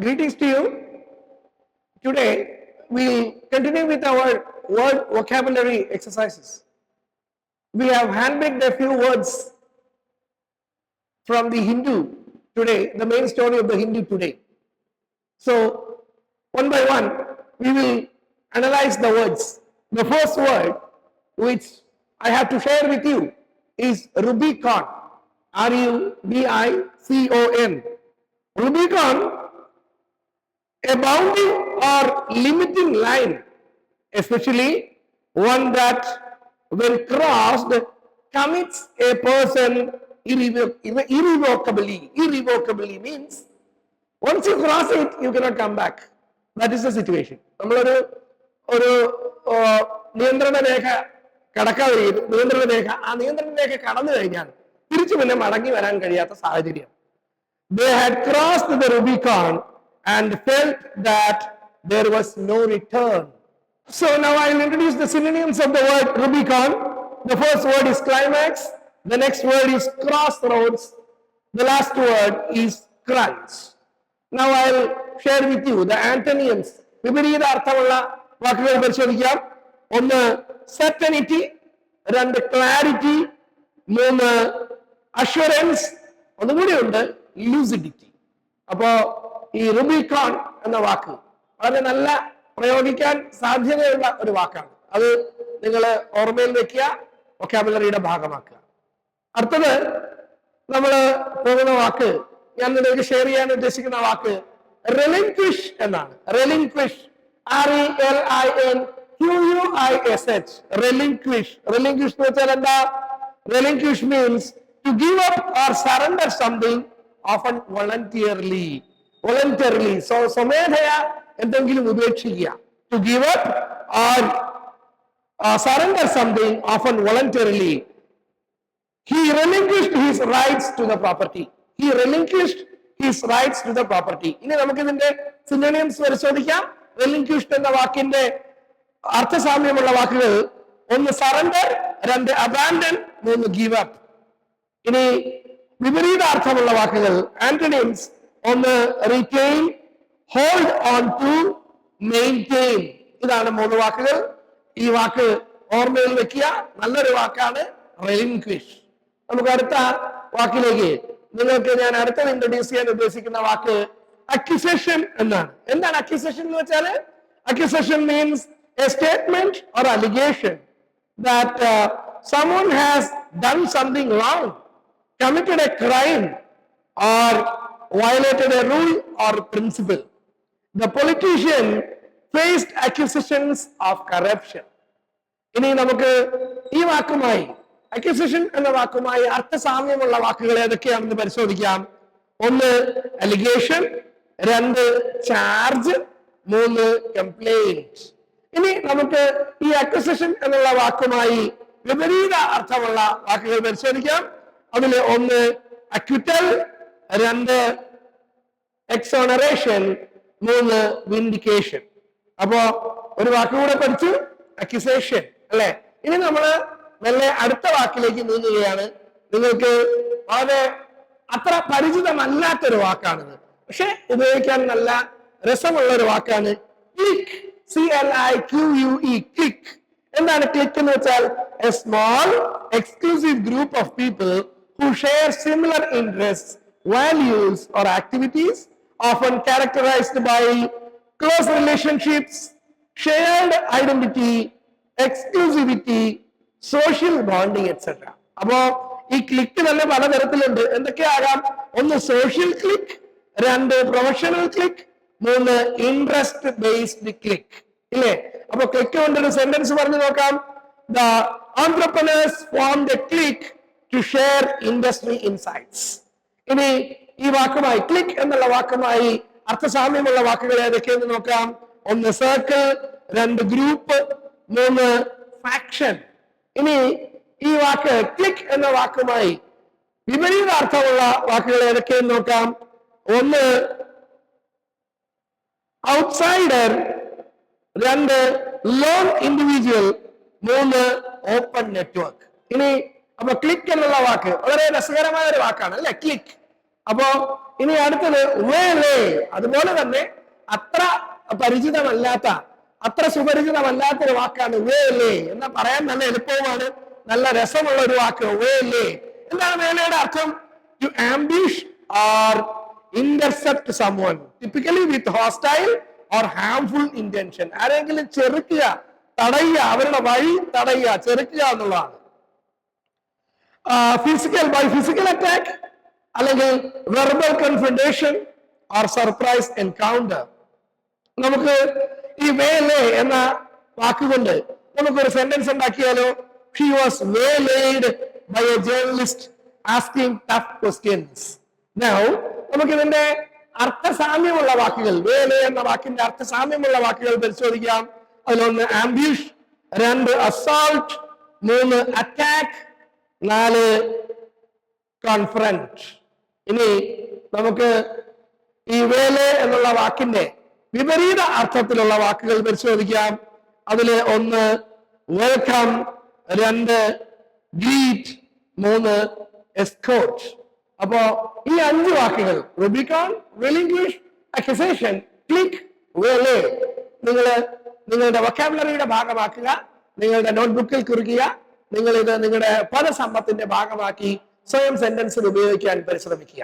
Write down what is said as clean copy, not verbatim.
Greetings to you. Today we'll continue with our word vocabulary exercises. We have handpicked a few words from the Hindu today, the main story of the Hindu today. So, one by one, we will analyze the words. The first word which I have to share with you is Rubicon. R-U-B-I-C-O-N. Rubicon, a bounding or limiting line, especially one that when crossed commits a person irrevocably. Irrevocably means once you cross it, you cannot come back. That is the situation. നിയന്ത്രണ രേഖ കടക്കാൻ നിയന്ത്രണ രേഖ ആ നിയന്ത്രണ രേഖ കടന്നു കഴിഞ്ഞാൽ തിരിച്ചു പിന്നെ മടങ്ങി വരാൻ കഴിയാത്ത സാഹചര്യം. They had crossed the Rubicon and felt that there was no return. So now I will introduce the synonyms of the word Rubicon. The first word is climax. The next word is crossroads. The last word is crunch. Now I will share with you the antonyms. വിപരീത അർത്ഥമുള്ള വാക്കുകൾ പരിശോധിക്കാം. ഒന്ന് certainty, രണ്ട് clarity, മൂന്ന് assurance, ഒന്നുകൂടി ഉണ്ട് lucidity. അപ്പോ ഈ റുബിക്കോൺ എന്ന വാക്ക് വളരെ നല്ല പ്രയോഗിക്കാൻ സാധ്യതയുള്ള ഒരു വാക്കാണ്. അത് നിങ്ങൾ ഓർമ്മയിൽ വെക്കുക, വൊക്കാബുലറിയുടെ ഭാഗമാക്കുക. അടുത്തത് നമ്മൾ പോകുന്ന വാക്ക്, ഞാൻ നിങ്ങൾക്ക് ഷെയർ ചെയ്യാൻ ഉദ്ദേശിക്കുന്ന വാക്ക് relinquish എന്നാണ്. relinquish, R-E-L-I-N-Q-U-I-S-H. relinquish. relinquish എന്ന് വെച്ചാൽ എന്താ? relinquish means to give up or surrender something, often voluntarily. So സ്വമേധയാ എന്തെങ്കിലും ഉപേക്ഷിക്കുക. to give up or surrender something, often voluntarily. He relinquished his rights to the property. He relinquished his rights to the property. ഇനി നമുക്ക് ഇതിന്റെ synonyms പരിശോധിക്കാം. relinquished എന്ന വാക്കിന്റെ അർത്ഥസാമ്യമുള്ള വാക്കുകൾ ഒന്ന് സറണ്ടർ, രണ്ട് അബാൻഡൻ, മൂന്ന് ഗീവ് അപ്പ്. ഇനി വിപരീതാർത്ഥമുള്ള വാക്കുകൾ ആന്റണിംസ് ഒന്ന് retain, hold on to, maintain. ഇതാണ് മൂന്ന് വാക്കുകൾ. ഈ വാക്ക് ഓർമ്മയിൽ വെക്കുക, നല്ലൊരു വാക്കാണ് relinquish. നമുക്ക് അടുത്ത വാക്കിലേക്ക്, നിങ്ങൾക്ക് ഞാൻ അടുത്തത് ഇൻട്രൊഡ്യൂസ് ചെയ്യാൻ ഉദ്ദേശിക്കുന്ന വാക്ക് അക്യൂസേഷൻ എന്നാണ്. എന്താണ് അക്യൂസേഷൻ എന്ന് വെച്ചാൽ? Accusation means a statement or allegation that someone has done something wrong, committed a crime or violated a rule or principle. The politician faced accusations of corruption. ഇനി നമുക്ക് ഈ വാക്കുമായി, അക്യൂസേഷൻ എന്ന വാക്കുമായി അർത്ഥസാമ്യമുള്ള വാക്കുകൾ ഏതൊക്കെയാണെന്ന് പരിശോധിക്കാം. ഒന്ന് അലിഗേഷൻ, രണ്ട് ചാർജ്, മൂന്ന് കംപ്ലൈന്റ്. ഇനി നമുക്ക് ഈ അക്യൂസേഷൻ എന്നുള്ള വാക്കുമായി വിപരീത അർത്ഥമുള്ള വാക്കുകൾ പരിശോധിക്കാം. അതിൽ ഒന്ന് അക്വിറ്റൽ, രണ്ട് എക്സോണറേഷൻ, മൂന്ന് വിൻഡിക്കേഷൻ. അപ്പോ ഒരു വാക്കുകൂടെ പഠിച്ചു, അക്യൂസേഷൻ അല്ലെ. ഇനി നമ്മള് നല്ല അടുത്ത വാക്കിലേക്ക് നീങ്ങുകയാണ്. നിങ്ങൾക്ക് വളരെ അത്ര പരിചിതമല്ലാത്തൊരു വാക്കാണിത്, പക്ഷെ ഉപയോഗിക്കാൻ നല്ല രസമുള്ള ഒരു വാക്കാണ് ക്ലിക്ക്. CLIQUE, click. എന്താണ് ക്ലിക്ക് എന്ന് വെച്ചാൽ? A small exclusive group of people who share similar interests, values or activities, often characterized by close relationships, shared identity, exclusivity, social bonding, etc. അപ്പോ ഈ ക്ലിക്ക് തന്നെ പലതരത്തിലുണ്ട്. എന്തൊക്കെയാകാം? ഒന്ന് സോഷ്യൽ ക്ലിക്ക്, രണ്ട് professional click, മൂന്ന് interest based click. ഇല്ലേ? അപ്പൊ click കൊണ്ടൊരു sentence പറഞ്ഞു നോക്കാം. The entrepreneurs formed a clique to share industry insights. ഇനി ഈ വാക്കുമായി, ക്ലിക്ക് എന്നുള്ള വാക്കുമായി അർത്ഥസാമ്യമുള്ള വാക്കുകൾ ഏതൊക്കെയെന്ന് നോക്കാം. ഒന്ന് സർക്കിൾ, രണ്ട് ഗ്രൂപ്പ്, മൂന്ന് ഫാക്ഷൻ. ഇനി ഈ വാക്ക് ക്ലിക്ക് എന്ന വാക്കുമായി വിപരീതാർത്ഥമുള്ള വാക്കുകൾ ഏതൊക്കെയെന്ന് നോക്കാം. ഒന്ന് ഔട്ട്സൈഡർ, രണ്ട് ലോൺ ഇൻഡിവിജ്വൽ, മൂന്ന് ഓപ്പൺ നെറ്റ്വർക്ക്. ഇനി അപ്പൊ ക്ലിക്ക് എന്നുള്ള വാക്ക് വളരെ രസകരമായ ഒരു വാക്കാണ് അല്ലെ. ക്ലിക്ക് അപ്പോ ഇനി അടുത്തത് വേലേ. അതുപോലെ തന്നെ അത്ര പരിചിതമല്ലാത്ത, അത്ര സുപരിചിതമല്ലാത്ത ഒരു വാക്കാണ് വേലേ. എന്നാ പറയാൻ നല്ല എളുപ്പവുമാണ്, നല്ല രസമുള്ള ഒരു വാക്ക് വേലേ. എന്താണ് വേലയുടെ അർത്ഥം? To ambush or intercept someone typically with hostile or harmful intention. ആരെങ്കിലും ചെറുക്കുക, തടയുക, അവരുടെ വഴി തടയുക, ചെറുക്കുക എന്നുള്ളതാണ്. ബൈ ഫിസിക്കൽ അറ്റാക്ക്, അല്ലെങ്കിൽ verbal confrontation or surprise encounter. നമുക്ക് ഈ വേലേ എന്ന വാക്കുകൊണ്ട് നമുക്കൊരു സെന്റൻസ് ഉണ്ടാക്കിയാലോ? She was waylaid by a journalist asking tough questions. Now നമുക്ക് ഇതിന്റെ അർത്ഥസാമ്യമുള്ള വാക്കുകൾ, വേലേ എന്ന വാക്കിന്റെ അർത്ഥസാമ്യമുള്ള വാക്കുകൾ പരിശോധിക്കാം. അതിലൊന്ന് ആംബ്യൂഷ്, 2 അസോൾട്ട്, 3 അറ്റാക്ക്, 4 കോൺഫറന്റ്. ഇനി നമുക്ക് ഈ വേലേ എന്നുള്ള വാക്കിന്റെ വിപരീത അർത്ഥത്തിലുള്ള വാക്കുകൾ പരിശോധിക്കാം. അതില് 1 വെൽക്കം, 2 ഗ്രീറ്റ്, 3 എസ്കോർട്ട്. അപ്പോ ഈ 5 വാക്കുകൾ റുബിക്കോൺ, റിലിംഗ്വിഷ്, അക്യൂസേഷൻ, ക്ലിക്ക്, വേലേ നിങ്ങളുടെ വൊക്കാബുലറിയുടെ ഭാഗമാക്കുക, നിങ്ങളുടെ നോട്ട്ബുക്കിൽ കുറിക്കുക. നിങ്ങൾ ഇത് നിങ്ങളുടെ പദസമ്പത്തിന്റെ ഭാഗമാക്കി സ്വയം സെന്റൻസിൽ ഉപയോഗിക്കാൻ പരിശ്രമിക്കുക.